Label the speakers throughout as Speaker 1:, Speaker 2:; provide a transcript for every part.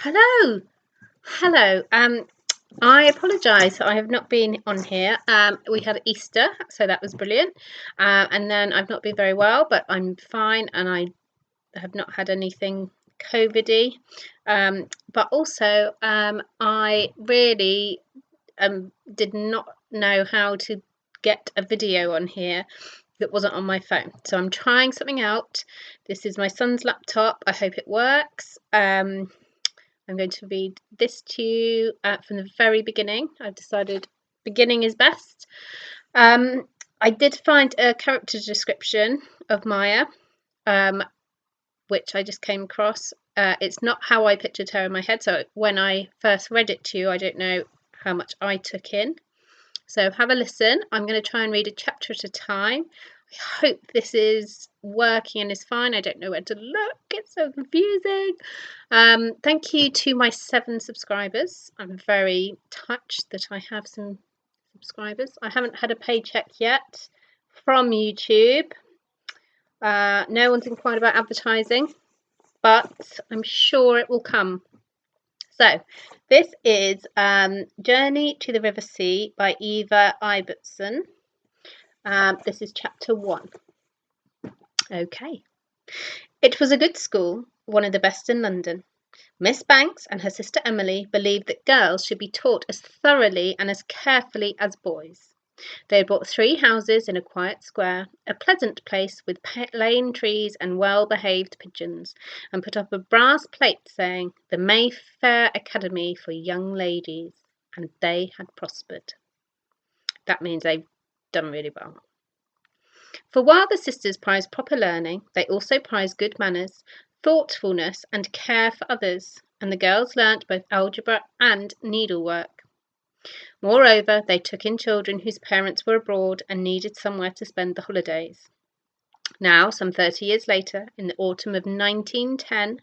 Speaker 1: Hello, hello. I apologise. I have not been on here. We had Easter, so that was brilliant. And then I've not been very well, but I'm fine, and I have not had anything COVIDy. But also, I really did not know how to get a video on here that wasn't on my phone. So I'm trying something out. This is my son's laptop. I hope it works. I'm going to read this to you from the very beginning. I've decided beginning is best. I did find a character description of Maya, which I just came across. It's not how I pictured her in my head. So when I first read it to you, I don't know how much I took in. So have a listen. I'm going to try and read a chapter at a time. I hope this is working and is fine. I don't know where to look. It's so confusing. Thank you to my 7 subscribers. I'm very touched that I have some subscribers. I haven't had a paycheck yet from YouTube. No one's inquired about advertising, but I'm sure it will come. So, this is Journey to the River Sea by Eva Ibbotson. This is chapter 1. Okay. It was a good school, one of the best in London. Miss Banks and her sister Emily believed that girls should be taught as thoroughly and as carefully as boys. They had bought 3 houses in a quiet square, a pleasant place with plane trees and well-behaved pigeons, and put up a brass plate saying, "The Mayfair Academy for Young Ladies," and they had prospered. That means they've done really well. For while the sisters prized proper learning, they also prized good manners, thoughtfulness, and care for others, and the girls learnt both algebra and needlework. Moreover, they took in children whose parents were abroad and needed somewhere to spend the holidays. Now, some 30 years later, in the autumn of 1910,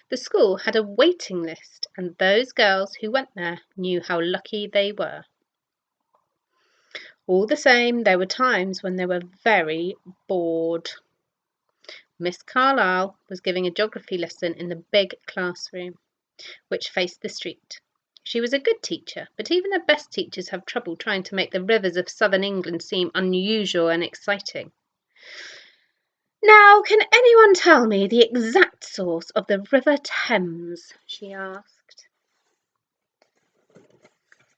Speaker 1: the school had a waiting list, and those girls who went there knew how lucky they were. All the same, there were times when they were very bored. Miss Carlyle was giving a geography lesson in the big classroom, which faced the street. She was a good teacher, but even the best teachers have trouble trying to make the rivers of southern England seem unusual and exciting. "Now, can anyone tell me the exact source of the River Thames?" she asked.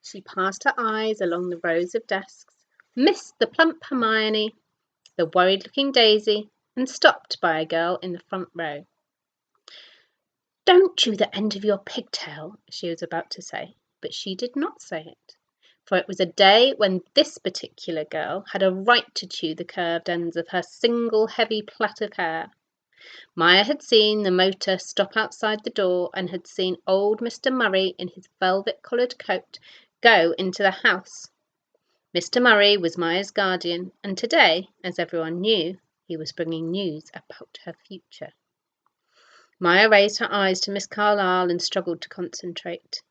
Speaker 1: She passed her eyes along the rows of desks, missed the plump Hermione, the worried-looking Daisy, and stopped by a girl in the front row. "Don't chew the end of your pigtail," she was about to say, but she did not say it, for it was a day when this particular girl had a right to chew the curved ends of her single heavy plait of hair. Maya had seen the motor stop outside the door and had seen old Mr. Murray in his velvet-collared coat go into the house. Mr. Murray was Maya's guardian, and today, as everyone knew, he was bringing news about her future. Maya raised her eyes to Miss Carlyle and struggled to concentrate.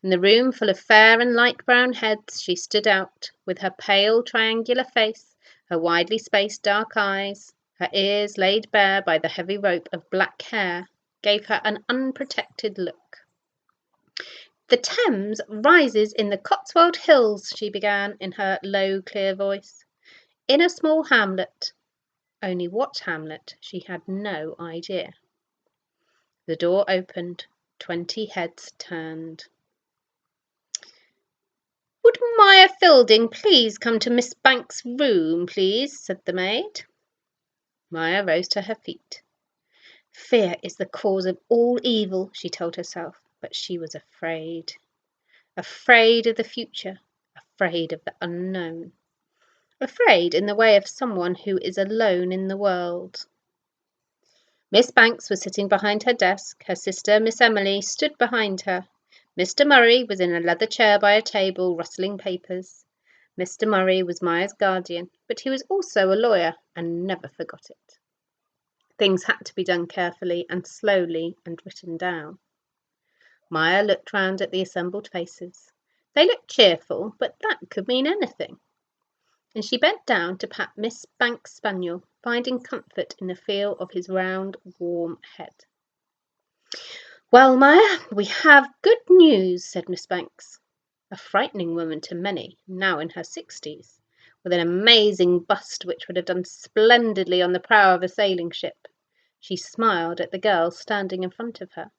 Speaker 1: In the room full of fair and light brown heads, she stood out, with her pale triangular face, her widely spaced dark eyes, her ears laid bare by the heavy rope of black hair, gave her an unprotected look. "The Thames rises in the Cotswold Hills," she began in her low, clear voice, "in a small hamlet." Only what hamlet she had no idea. The door opened. 20 heads turned. "Would Maya Fielding please come to Miss Banks' room, please?" said the maid. Maya rose to her feet. Fear is the cause of all evil, she told herself, but she was afraid. Afraid of the future, afraid of the unknown. Afraid in the way of someone who is alone in the world. Miss Banks was sitting behind her desk. Her sister, Miss Emily, stood behind her. Mr. Murray was in a leather chair by a table, rustling papers. Mr. Murray was Maya's guardian, but he was also a lawyer and never forgot it. Things had to be done carefully and slowly and written down. Maya looked round at the assembled faces. They looked cheerful, but that could mean anything. And she bent down to pat Miss Banks' spaniel, finding comfort in the feel of his round, warm head. "Well, Maya, we have good news," said Miss Banks, a frightening woman to many, now in her 60s, with an amazing bust which would have done splendidly on the prow of a sailing ship. She smiled at the girl standing in front of her.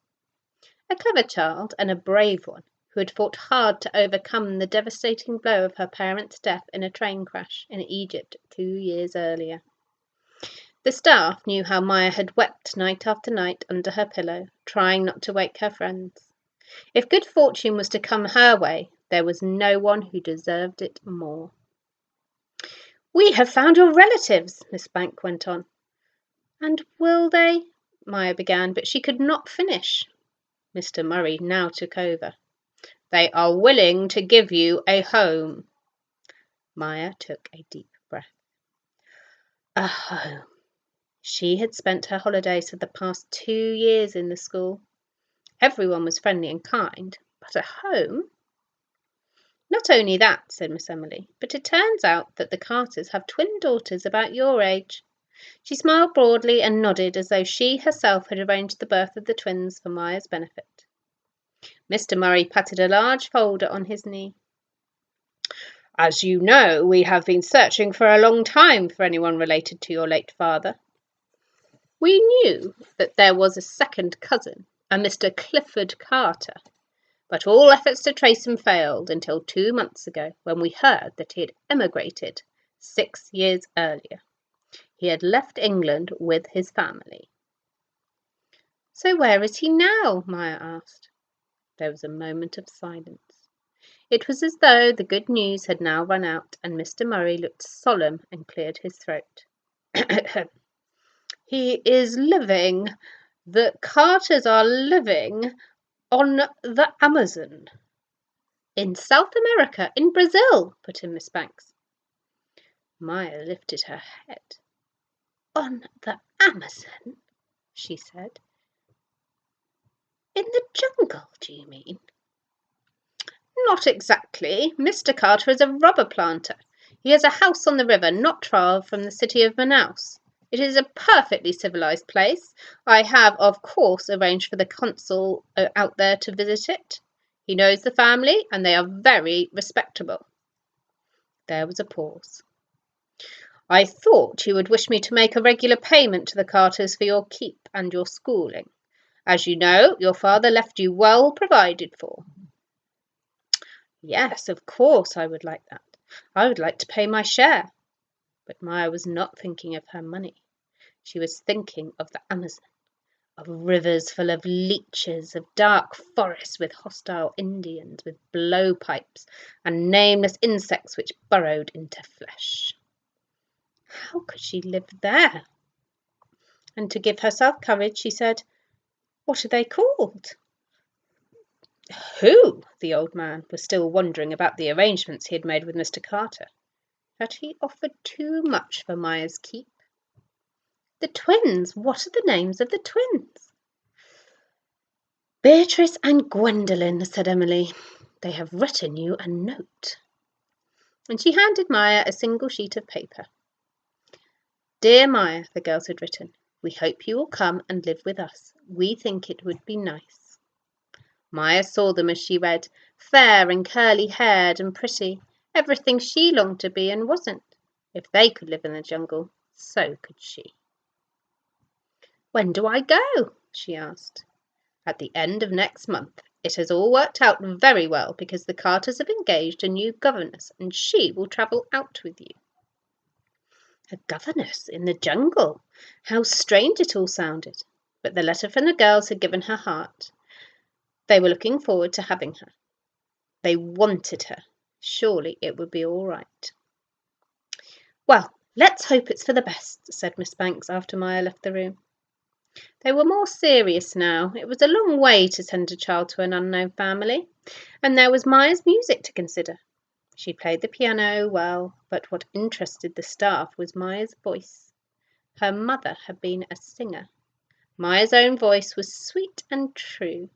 Speaker 1: A clever child, and a brave one, who had fought hard to overcome the devastating blow of her parents' death in a train crash in Egypt 2 years earlier. The staff knew how Maya had wept night after night under her pillow, trying not to wake her friends. If good fortune was to come her way, there was no one who deserved it more. "We have found your relatives," Miss Bank went on. "And will they—" Maya began, but she could not finish. Mr. Murray now took over. "They are willing to give you a home." Maya took a deep breath. A home. She had spent her holidays for the past 2 years in the school. Everyone was friendly and kind, but a home? "Not only that," said Miss Emily, "but it turns out that the Carters have twin daughters about your age." She smiled broadly and nodded as though she herself had arranged the birth of the twins for Maya's benefit. Mr. Murray patted a large folder on his knee. "As you know, we have been searching for a long time for anyone related to your late father. We knew that there was a second cousin, a Mr. Clifford Carter, but all efforts to trace him failed until 2 months ago, when we heard that he had emigrated 6 years earlier. He had left England with his family." "So where is he now?" Maya asked. There was a moment of silence. It was as though the good news had now run out, and Mr. Murray looked solemn and cleared his throat. "He is living, the Carters are living on the Amazon." "In South America, in Brazil," put in Miss Banks. Maya lifted her head. "On the Amazon?" she said. "In the jungle, do you mean?" "Not exactly. Mr. Carter is a rubber planter. He has a house on the river not far from the city of Manaus. It is a perfectly civilized place. I have, of course, arranged for the consul out there to visit it. He knows the family, and they are very respectable." There was a pause. "I thought you would wish me to make a regular payment to the Carters for your keep and your schooling. As you know, your father left you well provided for." "Yes, of course I would like that. I would like to pay my share." But Maya was not thinking of her money. She was thinking of the Amazon, of rivers full of leeches, of dark forests with hostile Indians, with blowpipes and nameless insects which burrowed into flesh. How could she live there? And to give herself courage, she said, "What are they called?" Who? The old man was still wondering about the arrangements he had made with Mr. Carter. Had he offered too much for Maya's keep? "The twins. What are the names of the twins?" "Beatrice and Gwendolen," said Emily. "They have written you a note." And she handed Maya a single sheet of paper. "Dear Maya," the girls had written, "we hope you will come and live with us. We think it would be nice." Maya saw them as she read, fair and curly-haired and pretty, everything she longed to be and wasn't. If they could live in the jungle, so could she. "When do I go?" she asked. "At the end of next month. It has all worked out very well because the Carters have engaged a new governess, and she will travel out with you." A governess in the jungle! How strange it all sounded. But the letter from the girls had given her heart. They were looking forward to having her. They wanted her. Surely it would be all right. "Well, let's hope it's for the best," said Miss Banks after Maya left the room. They were more serious now. It was a long way to send a child to an unknown family, and there was Maya's music to consider. She played the piano well, but what interested the staff was Maya's voice. Her mother had been a singer. Maya's own voice was sweet and true.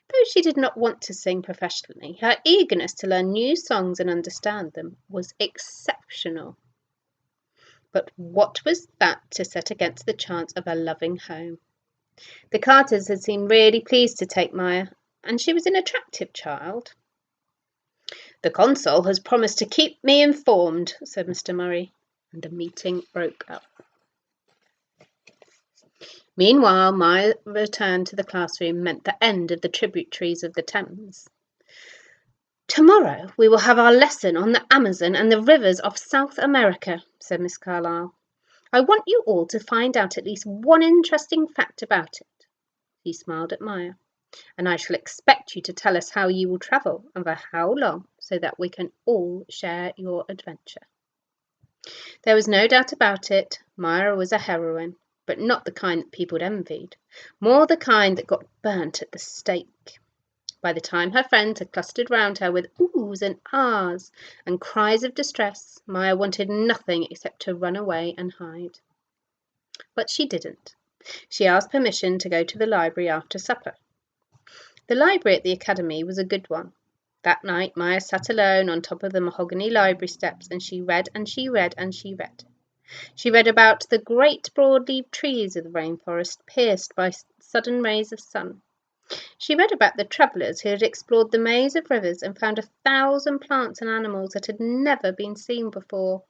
Speaker 1: Though she did not want to sing professionally, her eagerness to learn new songs and understand them was exceptional. But what was that to set against the chance of a loving home? The Carters had seemed really pleased to take Maya, and she was an attractive child. "The consul has promised to keep me informed," said Mr. Murray, and the meeting broke up. Meanwhile, my return to the classroom meant the end of the tributaries of the Thames. "Tomorrow we will have our lesson on the Amazon and the rivers of South America," said Miss Carlyle. "I want you all to find out at least one interesting fact about it." He smiled at Maya. "And I shall expect you to tell us how you will travel and for how long, so that we can all share your adventure." There was no doubt about it. Maya was a heroine, but not the kind that people envied, more the kind that got burnt at the stake. By the time her friends had clustered round her with oohs and ahs and cries of distress, Maya wanted nothing except to run away and hide. But she didn't. She asked permission to go to the library after supper. The library at the academy was a good one. That night Maya sat alone on top of the mahogany library steps, and she read and she read and she read. She read about the great broad-leaved trees of the rainforest pierced by sudden rays of sun. She read about the travellers who had explored the maze of rivers and found 1,000 plants and animals that had never been seen before.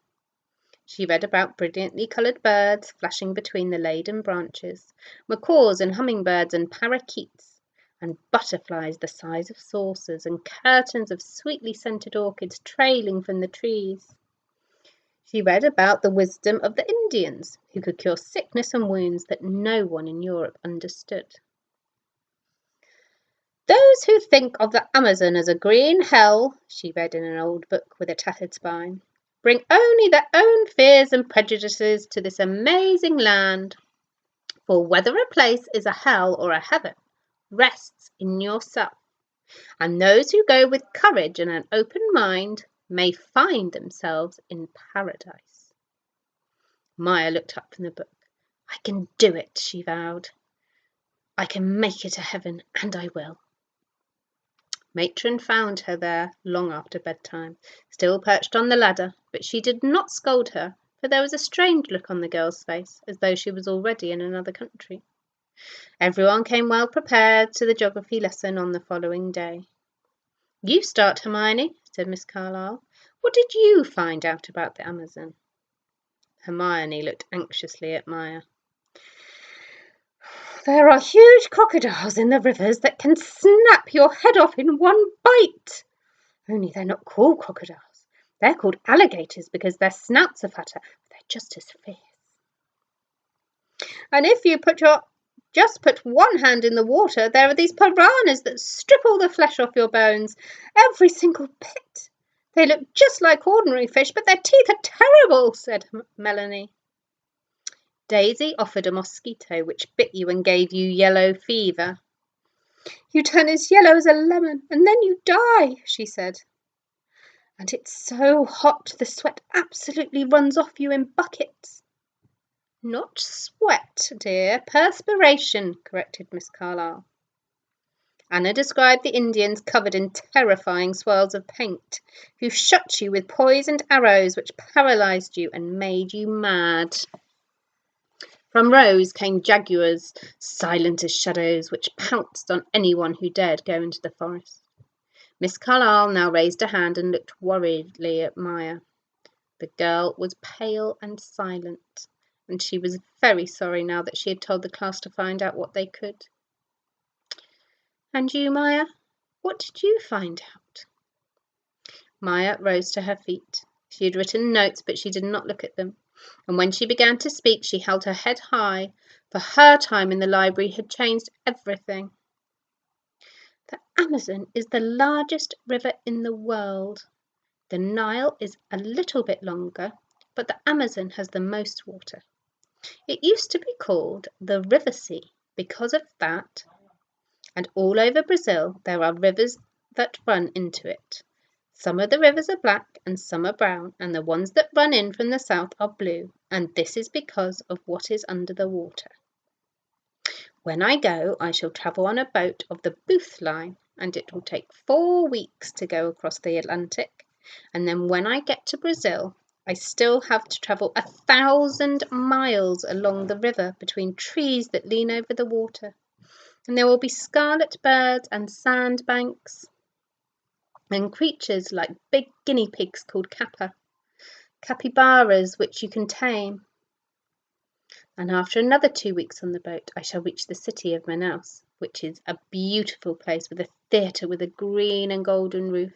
Speaker 1: She read about brilliantly coloured birds flashing between the laden branches, macaws and hummingbirds and parakeets, and butterflies the size of saucers, and curtains of sweetly scented orchids trailing from the trees. She read about the wisdom of the Indians, who could cure sickness and wounds that no one in Europe understood. "Those who think of the Amazon as a green hell," she read in an old book with a tattered spine, "bring only their own fears and prejudices to this amazing land. For whether a place is a hell or a heaven rests in yourself, and those who go with courage and an open mind may find themselves in paradise." Maya looked up from the book. "I can do it," she vowed. "I can make it a heaven, and I will." Matron found her there long after bedtime, still perched on the ladder, but she did not scold her, for there was a strange look on the girl's face, as though she was already in another country. Everyone came well prepared to the geography lesson on the following day. "You start, Hermione," said Miss Carlyle. "What did you find out about the Amazon?" Hermione looked anxiously at Maya. "There are huge crocodiles in the rivers that can snap your head off in one bite. Only they're not called crocodiles. They're called alligators because their snouts are fatter, but they're just as fierce. And if you just put one hand in the water, there are these piranhas that strip all the flesh off your bones, every single bit. They look just like ordinary fish, but their teeth are terrible," said Melanie. "Daisy offered a mosquito which bit you and gave you yellow fever." "You turn as yellow as a lemon, and then you die," she said. "And it's so hot the sweat absolutely runs off you in buckets." "Not sweat, dear, perspiration," corrected Miss Carlyle. Anna described the Indians covered in terrifying swirls of paint, who shot you with poisoned arrows which paralysed you and made you mad. From Rose came jaguars, silent as shadows, which pounced on anyone who dared go into the forest. Miss Carlyle now raised a hand and looked worriedly at Maya. The girl was pale and silent, and she was very sorry now that she had told the class to find out what they could. "And you, Maya? What did you find out?" Maya rose to her feet. She had written notes, but she did not look at them, and when she began to speak she held her head high, for her time in the library had changed everything. "The Amazon is the largest river in the world. The Nile is a little bit longer, but the Amazon has the most water. It used to be called the River Sea because of that, and all over Brazil there are rivers that run into it. Some of the rivers are black and some are brown, and the ones that run in from the south are blue, and this is because of what is under the water. When I go, I shall travel on a boat of the Booth Line, and it will take 4 weeks to go across the Atlantic, and then when I get to Brazil, I still have to travel 1,000 miles along the river between trees that lean over the water, and there will be scarlet birds and sandbanks and creatures like big guinea pigs called capybaras which you can tame. And after another 2 weeks on the boat, I shall reach the city of Manaus, which is a beautiful place with a theatre with a green and golden roof,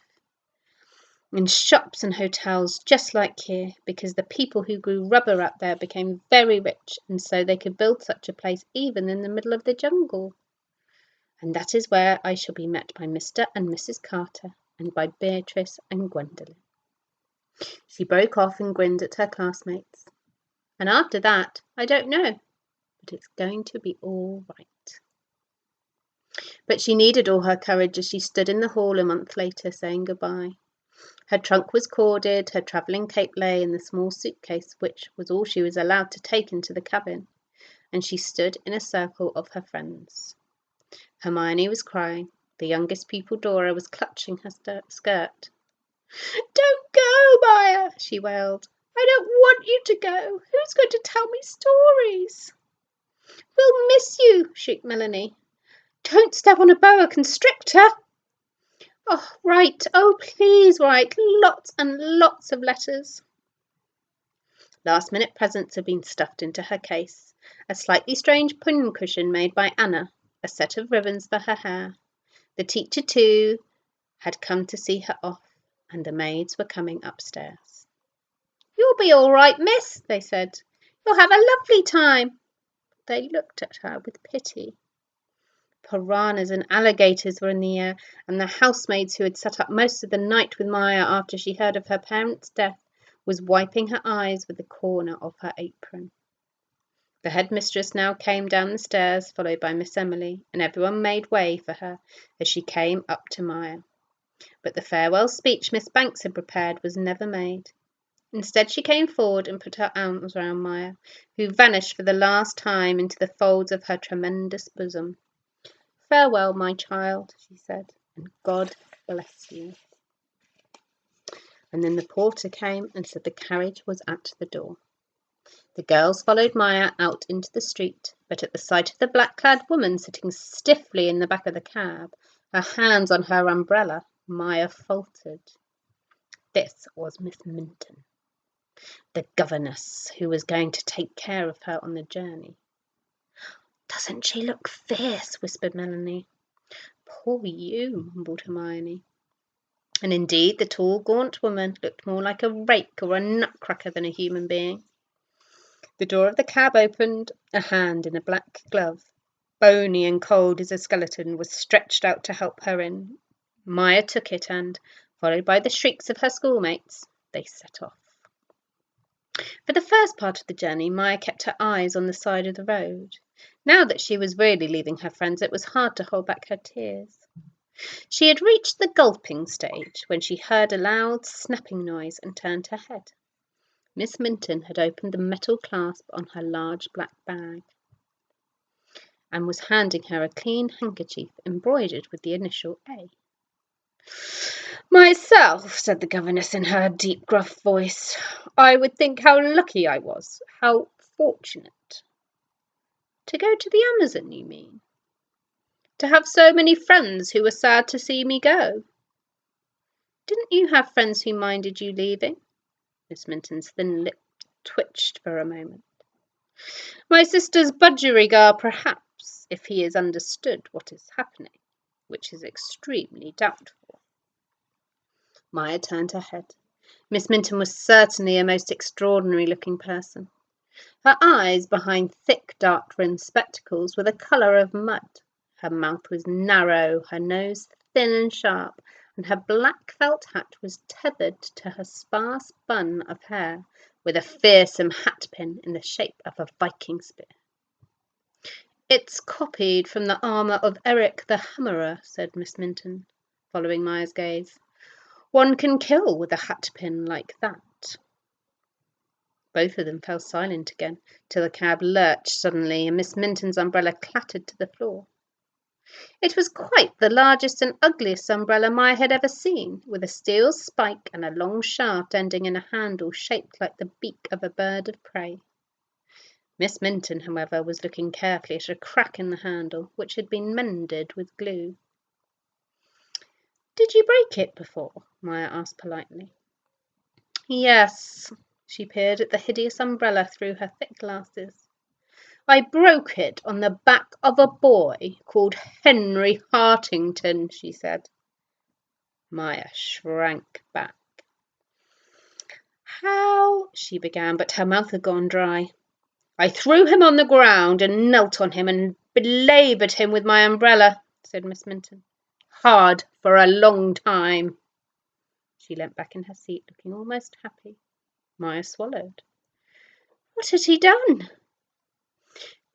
Speaker 1: and shops and hotels just like here, because the people who grew rubber up there became very rich, and so they could build such a place even in the middle of the jungle. And that is where I shall be met by Mr. and Mrs. Carter, and by Beatrice and Gwendolen. She broke off and grinned at her classmates. And after that, I don't know, but it's going to be all right. But she needed all her courage as she stood in the hall a month later saying goodbye. Her trunk was corded, her travelling cape lay in the small suitcase, which was all she was allowed to take into the cabin, and she stood in a circle of her friends. Hermione was crying. The youngest pupil, Dora, was clutching her skirt. "Don't go, Maya," she wailed. "I don't want you to go. Who's going to tell me stories?" "We'll miss you," shrieked Melanie. "Don't step on a boa constrictor." "Oh, write. Oh, please write. Lots and lots of letters." Last-minute presents had been stuffed into her case. A slightly strange pincushion made by Anna, a set of ribbons for her hair. The teacher, too, had come to see her off, and the maids were coming upstairs. "You'll be all right, miss," they said. "You'll have a lovely time." They looked at her with pity. Piranhas and alligators were in the air, and the housemaids who had sat up most of the night with Maya after she heard of her parents' death was wiping her eyes with the corner of her apron. The headmistress now came down the stairs, followed by Miss Emily, and everyone made way for her as she came up to Maya. But the farewell speech Miss Banks had prepared was never made. Instead, she came forward and put her arms round Maya, who vanished for the last time into the folds of her tremendous bosom. "Farewell, my child," she said, "and God bless you." And then the porter came and said the carriage was at the door. The girls followed Maya out into the street, but at the sight of the black-clad woman sitting stiffly in the back of the cab, her hands on her umbrella, Maya faltered. This was Miss Minton, the governess who was going to take care of her on the journey. "Doesn't she look fierce?" whispered Melanie. "Poor you," mumbled Hermione. And indeed the tall, gaunt woman looked more like a rake or a nutcracker than a human being. The door of the cab opened. A hand in a black glove, bony and cold as a skeleton, was stretched out to help her in. Maya took it and, followed by the shrieks of her schoolmates, they set off. For the first part of the journey, Maya kept her eyes on the side of the road. Now that she was really leaving her friends, it was hard to hold back her tears. She had reached the gulping stage when she heard a loud snapping noise and turned her head. Miss Minton had opened the metal clasp on her large black bag and was handing her a clean handkerchief embroidered with the initial A. "Myself," said the governess in her deep, gruff voice, "I would think how lucky I was, how fortunate." "To go to the Amazon, you mean?" "To have so many friends who were sad to see me go." "Didn't you have friends who minded you leaving?" Miss Minton's thin lip twitched for a moment. "My sister's budgerigar, perhaps, if he has understood what is happening, which is extremely doubtful." Maya turned her head. Miss Minton was certainly a most extraordinary-looking person. Her eyes, behind thick, dark-rimmed spectacles, were the colour of mud. Her mouth was narrow, her nose thin and sharp, and her black felt hat was tethered to her sparse bun of hair with a fearsome hat-pin in the shape of a Viking spear. "It's copied from the armour of Eric the Hammerer," said Miss Minton, following Maya's gaze. "One can kill with a hat-pin like that." Both of them fell silent again, till the cab lurched suddenly and Miss Minton's umbrella clattered to the floor. It was quite the largest and ugliest umbrella Maya had ever seen, with a steel spike and a long shaft ending in a handle shaped like the beak of a bird of prey. Miss Minton, however, was looking carefully at a crack in the handle, which had been mended with glue. "Did you break it before?" Maya asked politely. "Yes." She peered at the hideous umbrella through her thick glasses. "I broke it on the back of a boy called Henry Hartington," she said. Maya shrank back. "How—" she began, but her mouth had gone dry. "I threw him on the ground and knelt on him and belaboured him with my umbrella," said Miss Minton. "Hard for a long time." She leant back in her seat, looking almost happy. Maya swallowed. What had he done?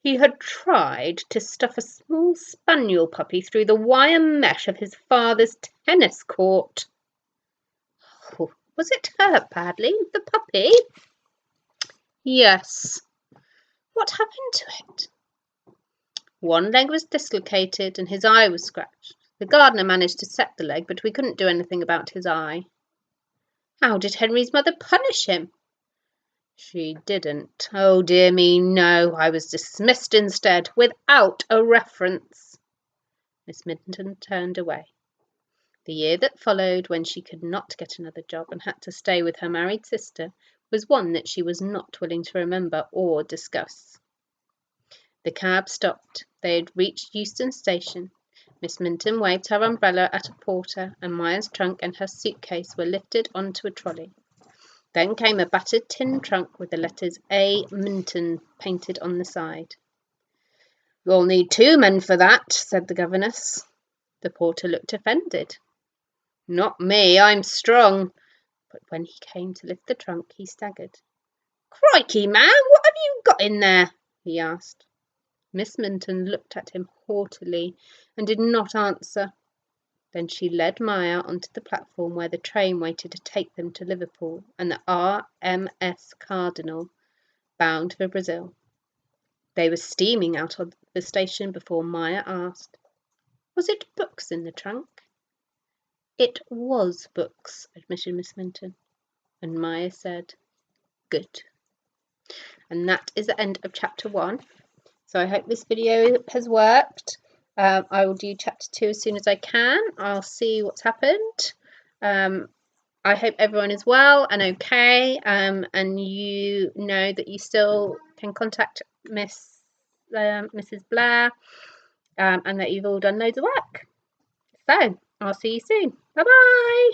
Speaker 1: He had tried to stuff a small spaniel puppy through the wire mesh of his father's tennis court. Oh, was it hurt badly, the puppy? Yes. What happened to it? One leg was dislocated and his eye was scratched. The gardener managed to set the leg, but we couldn't do anything about his eye. How did Henry's mother punish him? She didn't. Oh dear me, no. I was dismissed instead, without a reference. Miss Minton turned away. The year that followed, when she could not get another job and had to stay with her married sister, was one that she was not willing to remember or discuss. The cab stopped. They had reached Euston Station. Miss Minton waved her umbrella at a porter, and Maya's trunk and her suitcase were lifted onto a trolley. Then came a battered tin trunk with the letters A. Minton painted on the side. "You'll need 2 men for that," said the governess. The porter looked offended. "Not me, I'm strong." But when he came to lift the trunk, he staggered. "Crikey, man, what have you got in there?" he asked. Miss Minton looked at him haughtily and did not answer. Then she led Maya onto the platform where the train waited to take them to Liverpool and the RMS Cardinal, bound for Brazil. They were steaming out of the station before Maya asked, "Was it books in the trunk?" "It was books," admitted Miss Minton. And Maya said, "Good." And that is the end of chapter 1. So I hope this video has worked. I will do chapter 2 as soon as I can. I'll see what's happened. I hope everyone is well and okay, and you know that you still can contact Mrs. Blair, and that you've all done loads of work. So I'll see you soon. Bye bye.